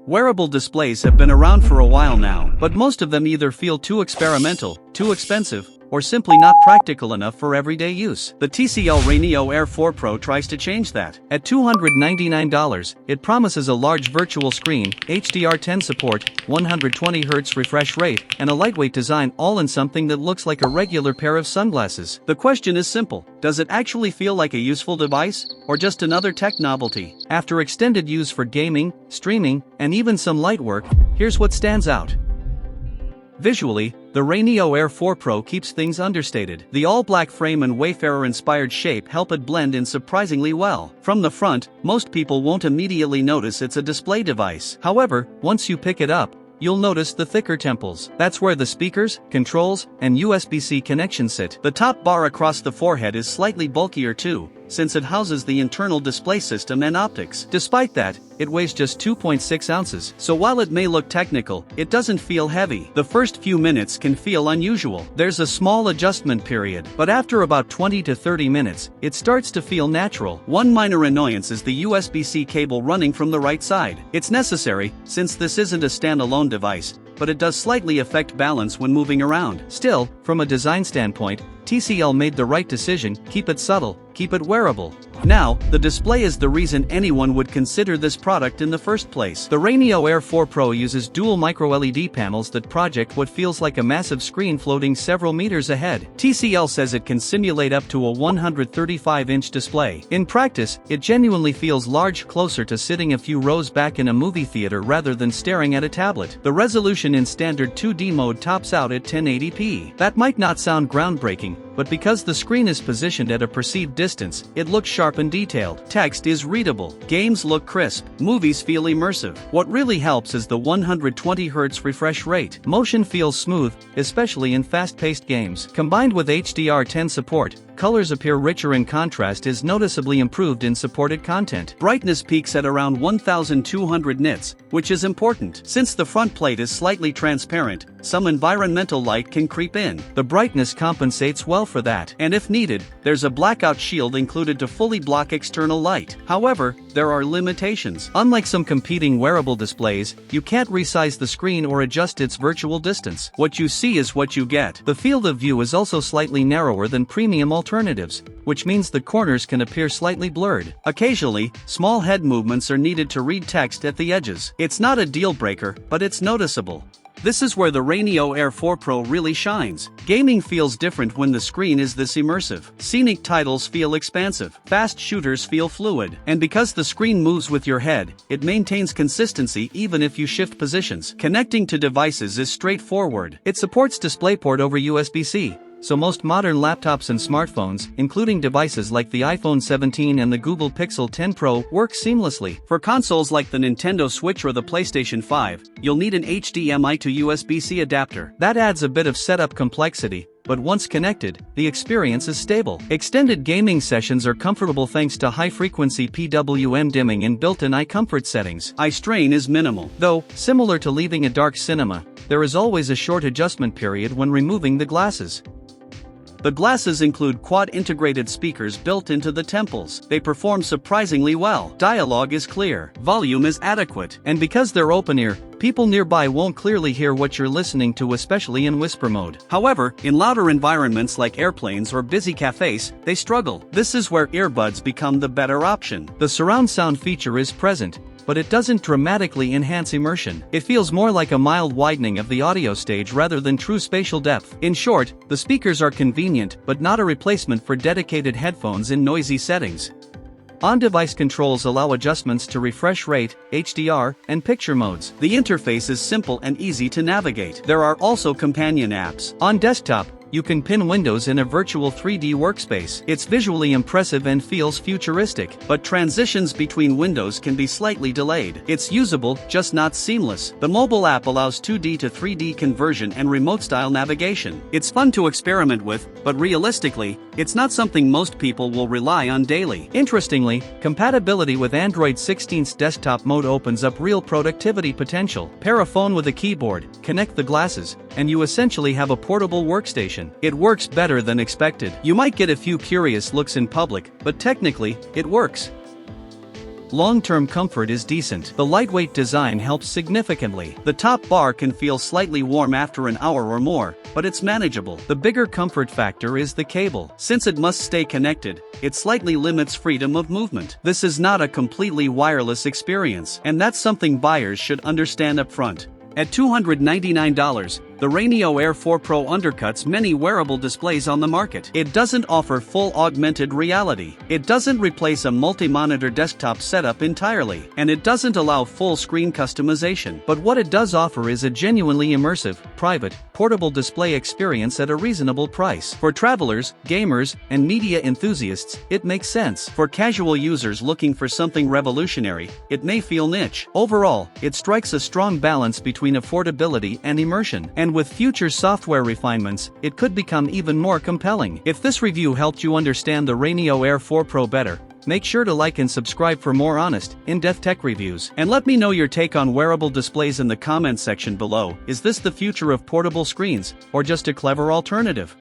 Wearable displays have been around for a while now, but most of them either feel too experimental, too expensive, or simply not practical enough for everyday use. The TCL RayNeo Air 4 Pro tries to change that. At $299, it promises a large virtual screen, HDR10 support, 120Hz refresh rate, and a lightweight design, all in something that looks like a regular pair of sunglasses. The question is simple: does it actually feel like a useful device, or just another tech novelty? After extended use for gaming, streaming, and even some light work, here's what stands out. Visually, the RayNeo Air 4 Pro keeps things understated. The all-black frame and Wayfarer-inspired shape help it blend in surprisingly well. From the front, most people won't immediately notice it's a display device. However, once you pick it up, you'll notice the thicker temples. That's where the speakers, controls, and USB-C connections sit. The top bar across the forehead is slightly bulkier too, since it houses the internal display system and optics. Despite that, it weighs just 2.6 ounces, so while it may look technical, it doesn't feel heavy. The first few minutes can feel unusual. There's a small adjustment period, but after about 20 to 30 minutes, it starts to feel natural. One minor annoyance is the USB-C cable running from the right side. It's necessary, since this isn't a standalone device, but it does slightly affect balance when moving around. Still, from a design standpoint, TCL made the right decision: keep it subtle, keep it wearable. Now, the display is the reason anyone would consider this product in the first place. The RayNeo Air 4 Pro uses dual microLED panels that project what feels like a massive screen floating several meters ahead. TCL says it can simulate up to a 135-inch display. In practice, it genuinely feels large, closer to sitting a few rows back in a movie theater rather than staring at a tablet. The resolution in standard 2D mode tops out at 1080p. That might not sound groundbreaking, but because the screen is positioned at a perceived distance, it looks sharp and detailed. Text is readable. Games look crisp. Movies feel immersive. What really helps is the 120Hz refresh rate. Motion feels smooth, especially in fast-paced games. Combined with HDR10 support, colors appear richer and contrast is noticeably improved in supported content. Brightness peaks at around 1200 nits, which is important. Since the front plate is slightly transparent, some environmental light can creep in. The brightness compensates well for that, and if needed, there's a blackout shield included to fully block external light. However, there are limitations. Unlike some competing wearable displays, you can't resize the screen or adjust its virtual distance. What you see is what you get. The field of view is also slightly narrower than premium alternatives, which means the corners can appear slightly blurred. Occasionally, small head movements are needed to read text at the edges. It's not a deal breaker, but it's noticeable. This is where the RayNeo Air 4 Pro really shines. Gaming feels different when the screen is this immersive. Scenic titles feel expansive. Fast shooters feel fluid. And because the screen moves with your head, it maintains consistency even if you shift positions. Connecting to devices is straightforward. It supports DisplayPort over USB-C. So most modern laptops and smartphones, including devices like the iPhone 17 and the Google Pixel 10 Pro, work seamlessly. For consoles like the Nintendo Switch or the PlayStation 5, you'll need an HDMI-to-USB-C adapter. That adds a bit of setup complexity, but once connected, the experience is stable. Extended gaming sessions are comfortable thanks to high-frequency PWM dimming and built-in eye comfort settings. Eye strain is minimal. Though, similar to leaving a dark cinema, there is always a short adjustment period when removing the glasses. The glasses include quad-integrated speakers built into the temples. They perform surprisingly well. Dialogue is clear. Volume is adequate. And because they're open-ear, people nearby won't clearly hear what you're listening to, especially in whisper mode. However, in louder environments like airplanes or busy cafes, they struggle. This is where earbuds become the better option. The surround sound feature is present, but it doesn't dramatically enhance immersion. It feels more like a mild widening of the audio stage rather than true spatial depth. In short, the speakers are convenient, but not a replacement for dedicated headphones in noisy settings. On-device controls allow adjustments to refresh rate, HDR, and picture modes. The interface is simple and easy to navigate. There are also companion apps. On desktop, you can pin windows in a virtual 3D workspace. It's visually impressive and feels futuristic, but transitions between windows can be slightly delayed. It's usable, just not seamless. The mobile app allows 2D to 3D conversion and remote-style navigation. It's fun to experiment with, but realistically, it's not something most people will rely on daily. Interestingly, compatibility with Android 16's desktop mode opens up real productivity potential. Pair a phone with a keyboard, connect the glasses, and you essentially have a portable workstation. It works better than expected. You might get a few curious looks in public, but technically, it works. Long-term comfort is decent. The lightweight design helps significantly. The top bar can feel slightly warm after an hour or more, but it's manageable. The bigger comfort factor is the cable. Since it must stay connected, it slightly limits freedom of movement. This is not a completely wireless experience, and that's something buyers should understand up front. At $299, the RayNeo Air 4 Pro undercuts many wearable displays on the market. It doesn't offer full augmented reality. It doesn't replace a multi-monitor desktop setup entirely, and it doesn't allow full screen customization. But what it does offer is a genuinely immersive, private, portable display experience at a reasonable price. For travelers, gamers, and media enthusiasts, it makes sense. For casual users looking for something revolutionary, it may feel niche. Overall, it strikes a strong balance between affordability and immersion, and with future software refinements, it could become even more compelling. If this review helped you understand the RayNeo Air 4 Pro better, make sure to like and subscribe for more honest, in-depth tech reviews. And let me know your take on wearable displays in the comments section below. Is this the future of portable screens, or just a clever alternative?